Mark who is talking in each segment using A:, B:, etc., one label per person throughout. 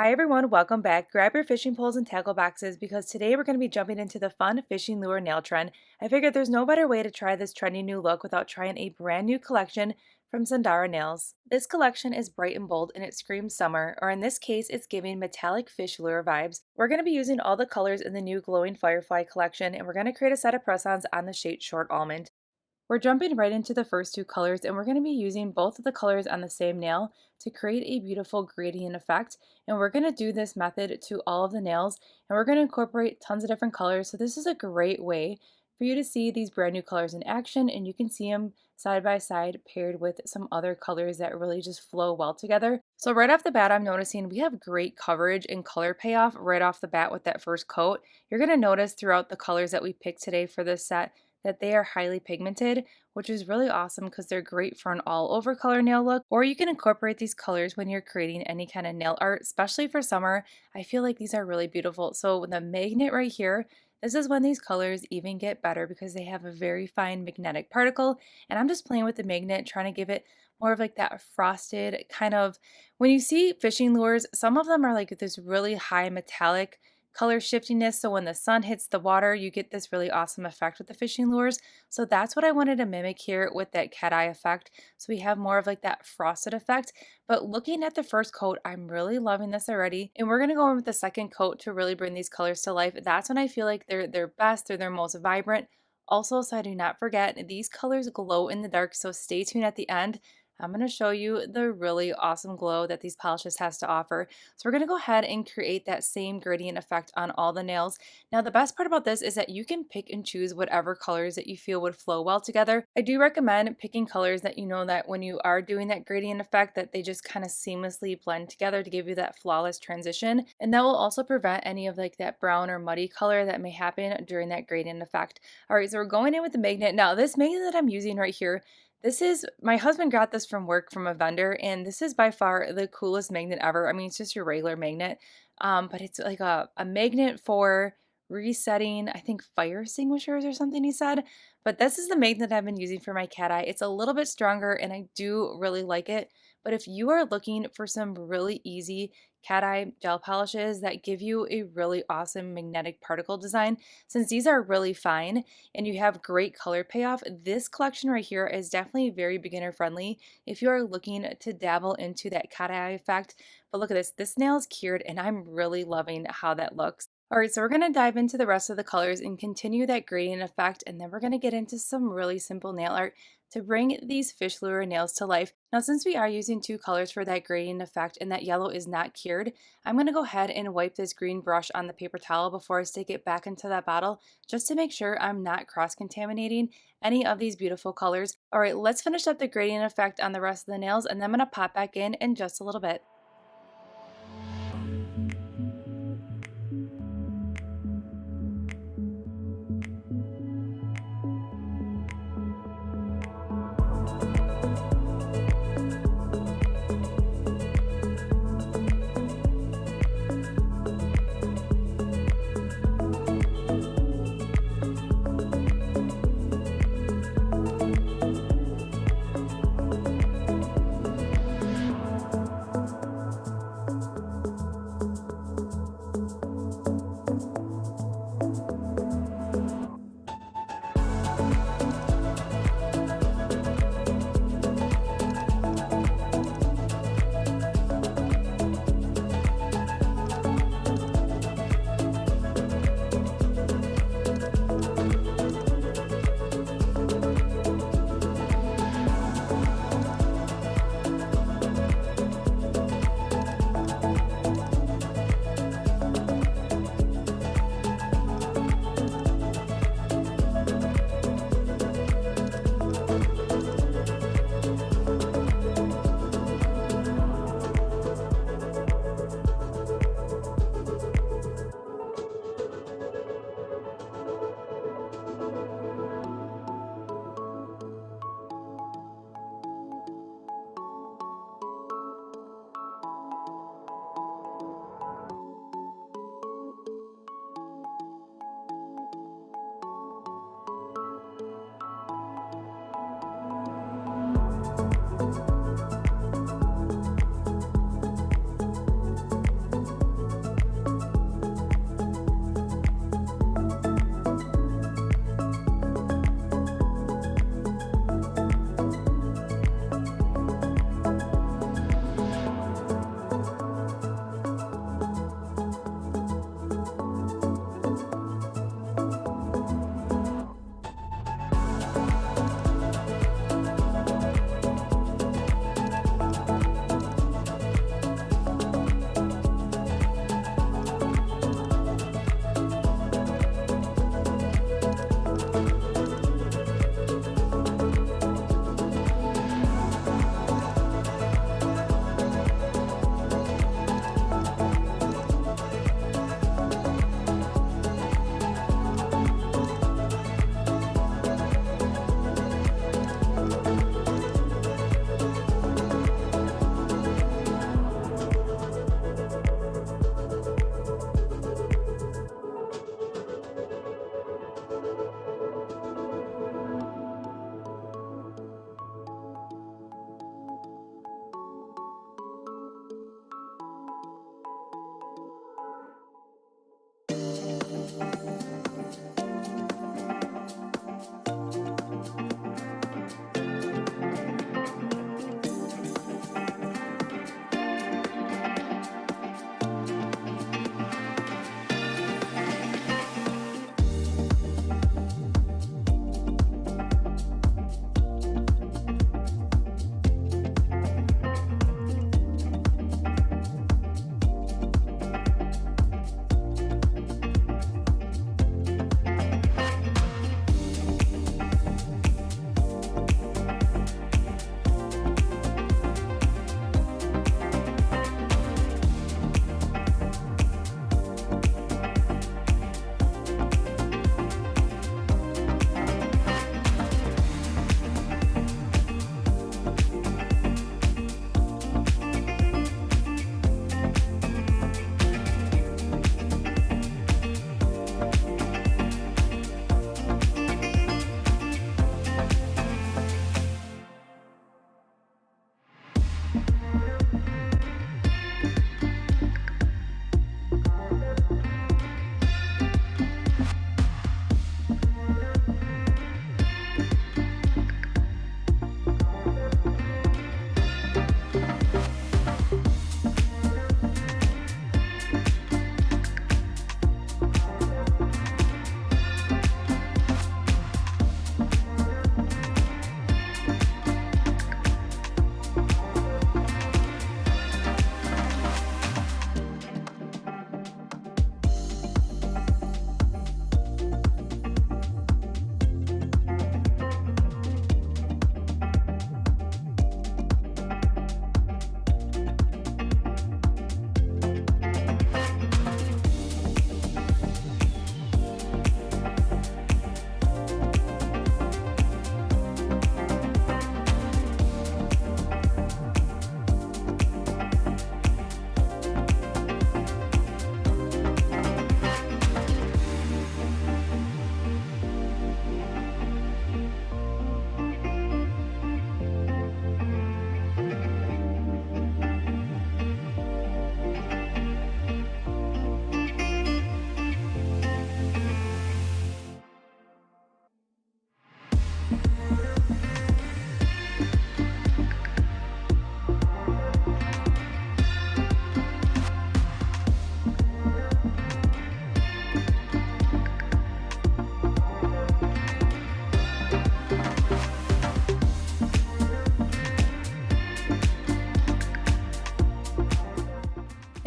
A: Hi everyone, welcome back. Grab your fishing poles and tackle boxes because today we're going to be jumping into the fun fishing lure nail trend. I figured there's no better way to try this trendy new look without trying a brand new collection from Sundara Nails. This collection is bright and bold and it screams summer, or in this case, it's giving metallic fish lure vibes. We're going to be using all the colors in the new glowing Firefly collection, and we're going to create a set of press-ons on the shade Short Almond. We're jumping right into the first two colors, and we're going to be using both of the colors on the same nail to create a beautiful gradient effect. And we're going to do this method to all of the nails, and we're going to incorporate tons of different colors. So this is a great way for you to see these brand new colors in action, and you can see them side by side paired with some other colors that really just flow well together. So right off the bat, I'm noticing we have great coverage and color payoff right off the bat with that first coat. You're going to notice throughout the colors that we picked today for this set that they are highly pigmented, which is really awesome because they're great for an all-over color nail look, or you can incorporate these colors when you're creating any kind of nail art, especially for summer. I feel like these are really beautiful. So the magnet right here, this is when these colors even get better because they have a very fine magnetic particle, and I'm just playing with the magnet, trying to give it more of like that frosted kind of, when you see fishing lures, some of them are like this really high metallic color shiftiness, so when the sun hits the water you get this really awesome effect with the fishing lures. So that's what I wanted to mimic here with that cat eye effect, so we have more of like that frosted effect. But looking at the first coat, I'm really loving this already, and we're going to go in with the second coat to really bring these colors to life. That's when I feel like they're best, they're their most vibrant. Also, so I do not forget, these colors glow in the dark, so stay tuned at the end. I'm going to show you the really awesome glow that these polishes has to offer. So we're going to go ahead and create that same gradient effect on all the nails. Now the best part about this is that you can pick and choose whatever colors that you feel would flow well together. I do recommend picking colors that you know that when you are doing that gradient effect that they just kind of seamlessly blend together to give you that flawless transition. And that will also prevent any of like that brown or muddy color that may happen during that gradient effect. All right, so we're going in with the magnet. Now this magnet that I'm using right here, this is, my husband got this from work from a vendor, and this is by far the coolest magnet ever. I mean, it's just your regular magnet, but it's like a magnet for resetting, I think, fire extinguishers or something he said. But this is the magnet I've been using for my cat eye. It's a little bit stronger, and I do really like it. But if you are looking for some really easy cat eye gel polishes that give you a really awesome magnetic particle design, since these are really fine and you have great color payoff, this collection right here is definitely very beginner friendly if you are looking to dabble into that cat eye effect. But look at this, this nail is cured and I'm really loving how that looks. All right, so we're going to dive into the rest of the colors and continue that gradient effect, and then we're going to get into some really simple nail art to bring these fish lure nails to life. Now, since we are using two colors for that gradient effect and that yellow is not cured, I'm going to go ahead and wipe this green brush on the paper towel before I stick it back into that bottle, just to make sure I'm not cross-contaminating any of these beautiful colors. All right, let's finish up the gradient effect on the rest of the nails, and then I'm going to pop back in just a little bit.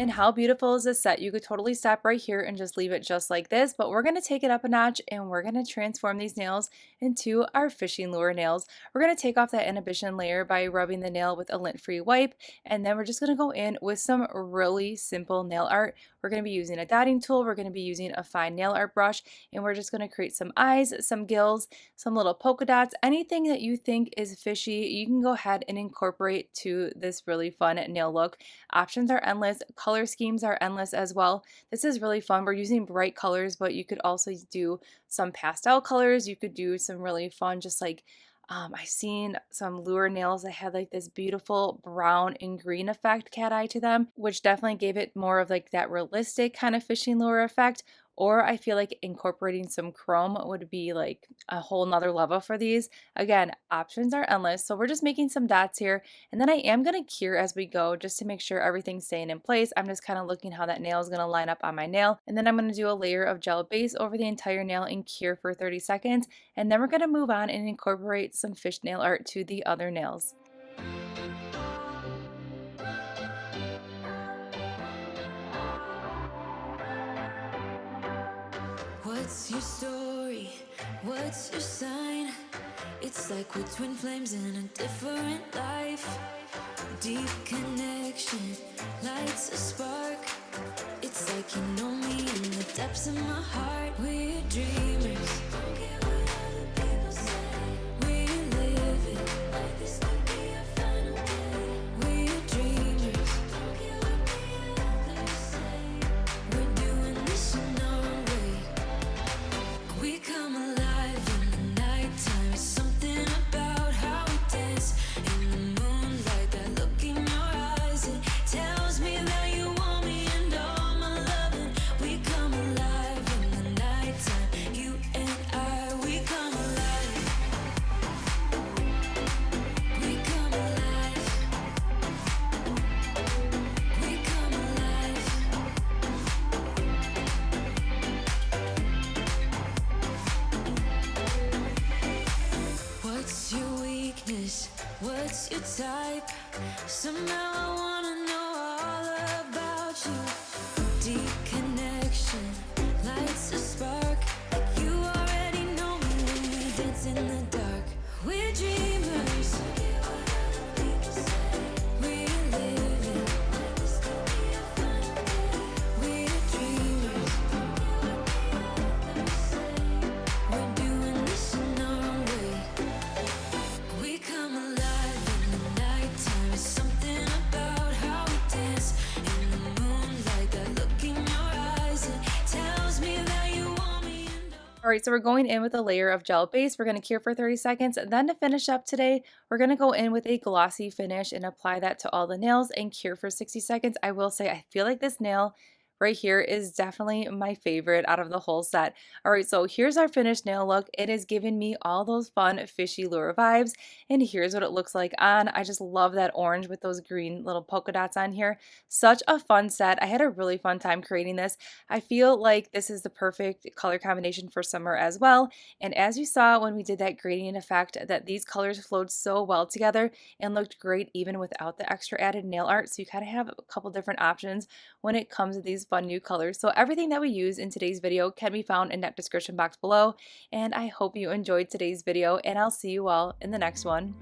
A: And how beautiful is this set? You could totally stop right here and just leave it just like this, but we're going to take it up a notch and we're going to transform these nails into our fishing lure nails. We're going to take off that inhibition layer by rubbing the nail with a lint-free wipe, and then we're just going to go in with some really simple nail art. We're going to be using a dotting tool, we're going to be using a fine nail art brush, and we're just going to create some eyes, some gills, some little polka dots, anything that you think is fishy, you can go ahead and incorporate to this really fun nail look. Options are endless, color schemes are endless as well. This is really fun. We're using bright colors, but you could also do some pastel colors. You could do some really fun, just like I've seen some lure nails that had like this beautiful brown and green effect cat eye to them, which definitely gave it more of like that realistic kind of fishing lure effect. Or I feel like incorporating some chrome would be like a whole nother level for these. Again, options are endless. So we're just making some dots here. And then I am going to cure as we go just to make sure everything's staying in place. I'm just kind of looking how that nail is going to line up on my nail. And then I'm going to do a layer of gel base over the entire nail and cure for 30 seconds. And then we're going to move on and incorporate some fish nail art to the other nails.
B: What's your story? What's your sign? It's like we're twin flames in a different life. Deep connection lights a spark. It's like you know me in the depths of my heart. We're dreamers. Don't care what other people say. We live it like this could be our final day. We're dreamers. Don't care what the others say. We're doing this in our way. We come alive in the nighttime. Something about how we dance in the moonlight. That look in your eyes, it tells me that you want me and all my loving. We come alive in the nighttime. You and I, we come alive. We come alive. We come alive. What's your weakness? What's your type? Somehow I wanna know all about you. Deep connection lights a spark. You already know me when we dance in the dark. We're dreamers. We live it. We're dreamers. We're doing this in our way. We come alive in the nighttime. Something about how we dance in the moonlight. That look in your eyes, it tells me that you want me and
A: All right, so we're going in with a layer of gel base. We're going to cure for 30 seconds. Then to finish up today, we're going to go in with a glossy finish and apply that to all the nails and cure for 60 seconds. I will say, I feel like this nail right here is definitely my favorite out of the whole set. All right, so here's our finished nail look. It is giving me all those fun fishy lure vibes, and here's what it looks like on. I just love that orange with those green little polka dots on here. Such a fun set. I had a really fun time creating this. I feel like this is the perfect color combination for summer as well. And as you saw when we did that gradient effect, that these colors flowed so well together and looked great even without the extra added nail art. So you kind of have a couple different options when it comes to these fun new colors. So everything that we use in today's video can be found in that description box below. And I hope you enjoyed today's video, and I'll see you all in the next one.